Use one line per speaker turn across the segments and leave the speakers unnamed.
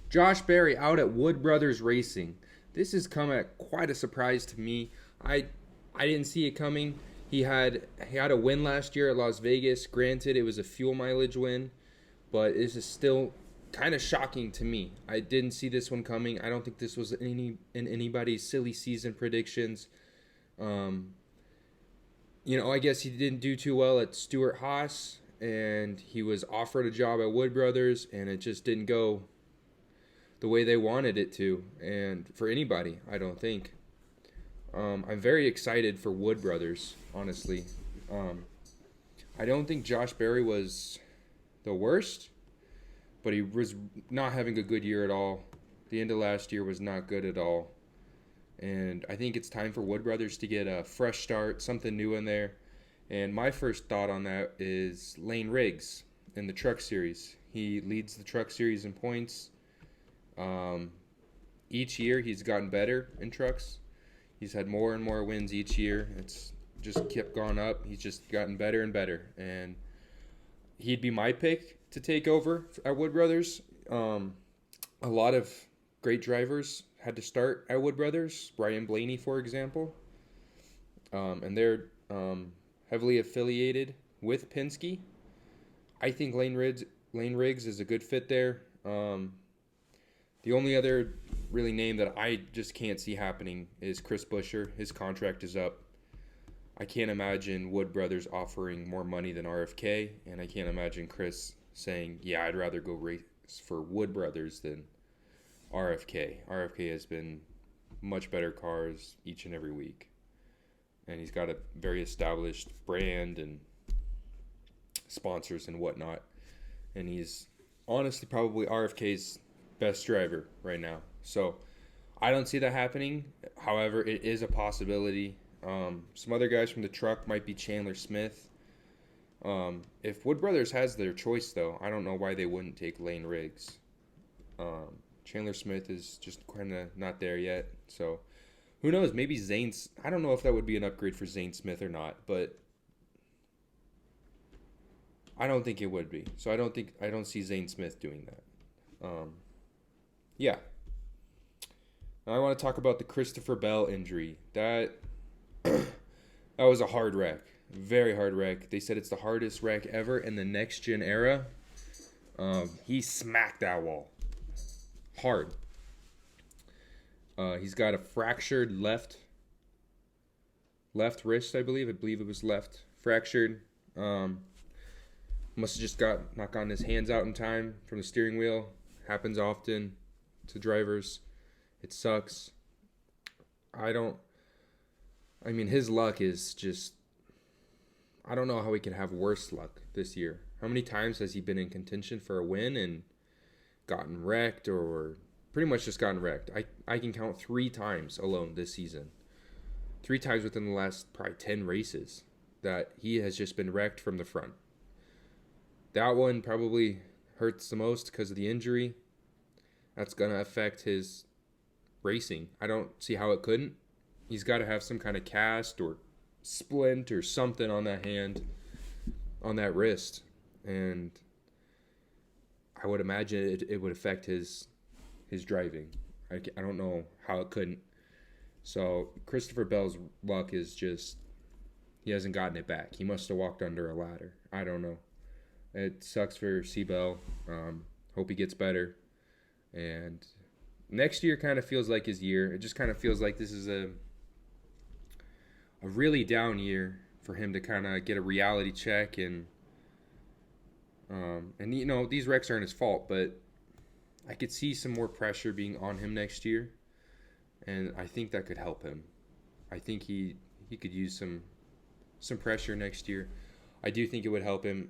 Josh Berry out at Wood Brothers Racing. This has come at quite a surprise to me. I didn't see it coming. He had a win last year at Las Vegas. Granted, it was a fuel mileage win, but this is still kind of shocking to me. I didn't see this one coming. I don't think this was in anybody's silly season predictions. Um, I guess he didn't do too well at Stewart Haas, and he was offered a job at Wood Brothers, and it just didn't go the way they wanted it to, and for anybody, I don't think. I'm very excited for Wood Brothers, honestly. Um, I don't think Josh Berry was the worst, but he was not having a good year at all. The end of last year was not good at all. And I think it's time for Wood Brothers to get a fresh start, something new in there. And my first thought on that is Lane Riggs in the Truck Series. He leads the Truck Series in points. Um, each year he's gotten better in trucks. He's had more and more wins each year. It's just kept going up. He's just gotten better and better. And he'd be my pick to take over at Wood Brothers. A lot of great drivers had to start at Wood Brothers. Brian Blaney, for example. And they're heavily affiliated with Penske. I think Lane Riggs is a good fit there. The only other really name that I just can't see happening is Chris Buescher. His contract is up. I can't imagine Wood Brothers offering more money than RFK, and I can't imagine Chris saying, yeah, I'd rather go race for Wood Brothers than RFK. RFK has been much better cars each and every week, and he's got a very established brand and sponsors and whatnot, and he's honestly probably RFK's best driver right now. So I don't see that happening. However, it is a possibility. Some other guys from the truck might be Chandler Smith. If Wood Brothers has their choice, though, I don't know why they wouldn't take Lane Riggs. Chandler Smith is just kind of not there yet. So who knows? Maybe Zane's. I don't know if that would be an upgrade for Zane Smith or not, but I don't think it would be. So I don't see Zane Smith doing that. Yeah. Now I want to talk about the Christopher Bell injury. That was a hard wreck. Very hard wreck. They said it's the hardest wreck ever in the next gen era. He smacked that wall hard. He's got a fractured left wrist, I believe. I believe it was left fractured. Must have just not gotten his hands out in time from the steering wheel. Happens often to drivers. It sucks. His luck is just, I don't know how he can have worse luck this year. How many times has he been in contention for a win and gotten wrecked, or pretty much just gotten wrecked? I can count 3 times alone this season. 3 times within the last probably 10 races that he has just been wrecked from the front. That one probably hurts the most because of the injury. That's going to affect his racing. I don't see how it couldn't. He's got to have some kind of cast or splint or something on that hand, on that wrist. And I would imagine it would affect his driving. I don't know how it couldn't. So Christopher Bell's luck is just, he hasn't gotten it back. He must have walked under a ladder. I don't know. It sucks for C-Bell. Hope he gets better. And next year kind of feels like his year. It just kind of feels like this is a really down year for him to kind of get a reality check. And these wrecks aren't his fault, but I could see some more pressure being on him next year. And I think that could help him. I think he could use some pressure next year. I do think it would help him.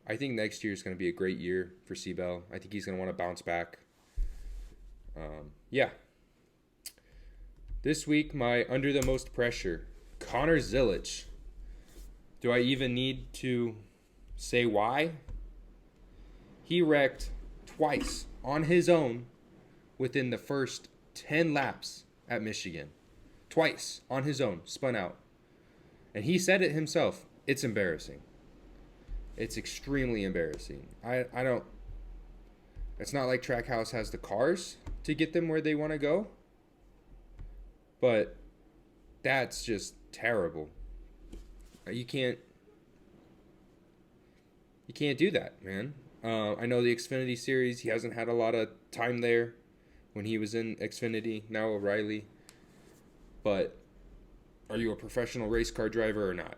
I think next year is going to be a great year for C-Bell. I think he's going to want to bounce back. Yeah. This week, my under the most pressure, Connor Zilic. Do I even need to say why? He wrecked twice on his own within the first 10 laps at Michigan. Twice on his own, spun out. And he said it himself. It's embarrassing. It's extremely embarrassing. I It's not like Trackhouse has the cars to get them where they want to go. But that's just terrible. You can't do that, man. I know the Xfinity series, he hasn't had a lot of time there when he was in Xfinity, now O'Reilly. But are you a professional race car driver or not?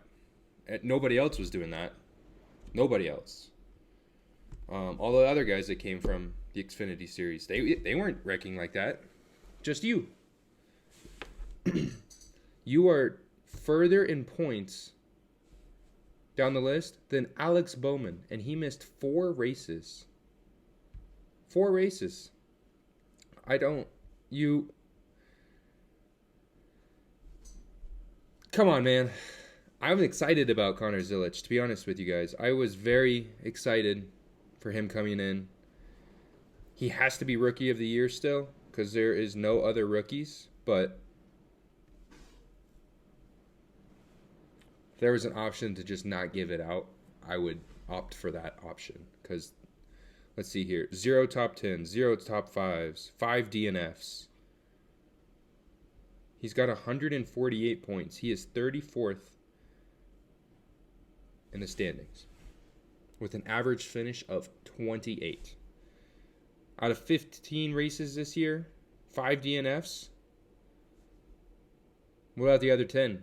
Nobody else was doing that. Nobody else. All the other guys that came from the Xfinity series, they weren't wrecking like that. Just you. You are further in points down the list than Alex Bowman, and he missed 4 races. 4 races. Come on, man. I'm excited about Connor Zilisch, to be honest with you guys. I was very excited for him coming in. He has to be Rookie of the Year still, because there is no other rookies, but if there was an option to just not give it out, I would opt for that option. Because, let's see here, 0 top 10s, 0 top 5s, 5 DNFs. He's got 148 points. He is 34th in the standings with an average finish of 28. Out of 15 races this year, 5 DNFs. What about the other 10?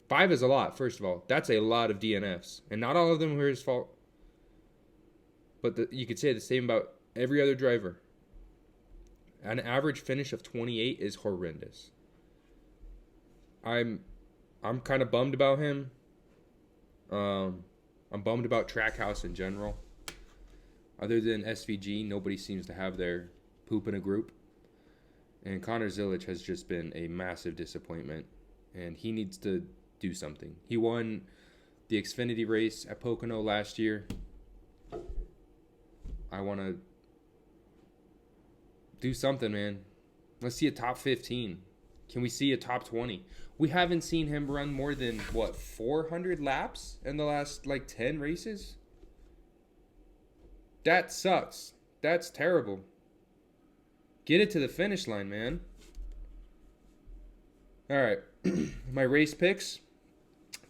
5 is a lot, first of all. That's a lot of DNFs. And not all of them were his fault. But you could say the same about every other driver. An average finish of 28 is horrendous. I'm kind of bummed about him. I'm bummed about Trackhouse in general. Other than SVG, nobody seems to have their poop in a group. And Connor Zilisch has just been a massive disappointment. And he needs to do something. He won the Xfinity race at Pocono last year. I want to do something, man. Let's see a top 15. Can we see a top 20? We haven't seen him run more than, 400 laps in the last, 10 races? That sucks. That's terrible. Get it to the finish line, man. All right. My race picks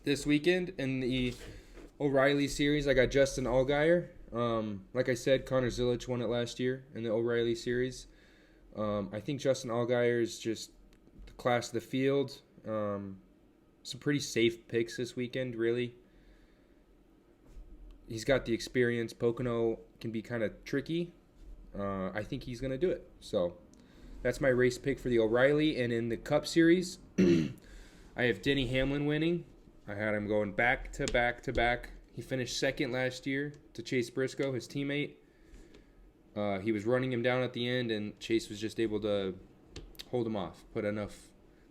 this weekend in the O'Reilly series, I got Justin Allgaier. Like I said, Connor Zilisch won it last year in the O'Reilly series. I think Justin Allgaier is just the class of the field. Some pretty safe picks this weekend, really. He's got the experience. Pocono can be kind of tricky. I think he's going to do it. So that's my race pick for the O'Reilly. And in the Cup Series, I have Denny Hamlin winning. I had him going back to back to back. He finished second last year to Chase Briscoe, his teammate. He was running him down at the end, and Chase was just able to hold him off, put enough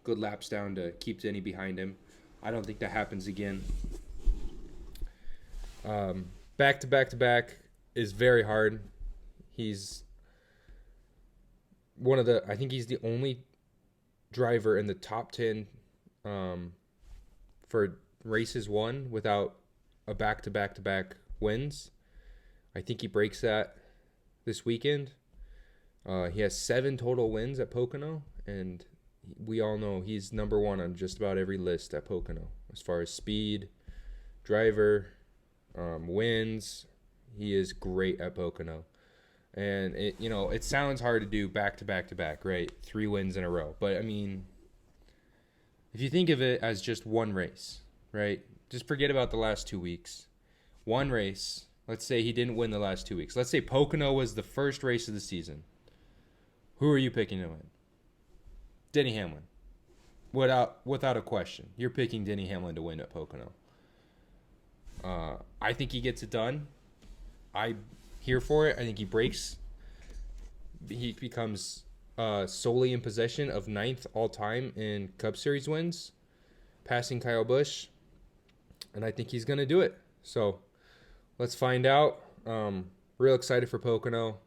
good laps down to keep Denny behind him. I don't think that happens again. Back to back to back is very hard. He's I think he's the only driver in the top 10 for races won without a back-to-back-to-back wins. I think he breaks that this weekend. He has 7 total wins at Pocono, and we all know he's number 1 on just about every list at Pocono as far as speed, driver, wins. He is great at Pocono. And it sounds hard to do back-to-back-to-back, right? 3 wins in a row. But, I mean, if you think of it as just one race, right? Just forget about the last 2 weeks. One race. Let's say he didn't win the last 2 weeks. Let's say Pocono was the first race of the season. Who are you picking to win? Denny Hamlin. Without a question. You're picking Denny Hamlin to win at Pocono. I think he gets it done. I'm here for it. I think he breaks. He becomes solely in possession of 9th all-time in Cup Series wins, passing Kyle Busch. And I think he's going to do it. So let's find out. Real excited for Pocono.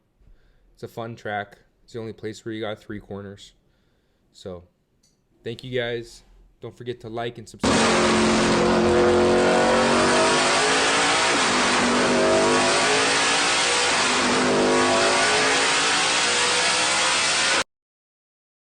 It's a fun track. It's the only place where you got 3 corners. So thank you guys. Don't forget to like and subscribe.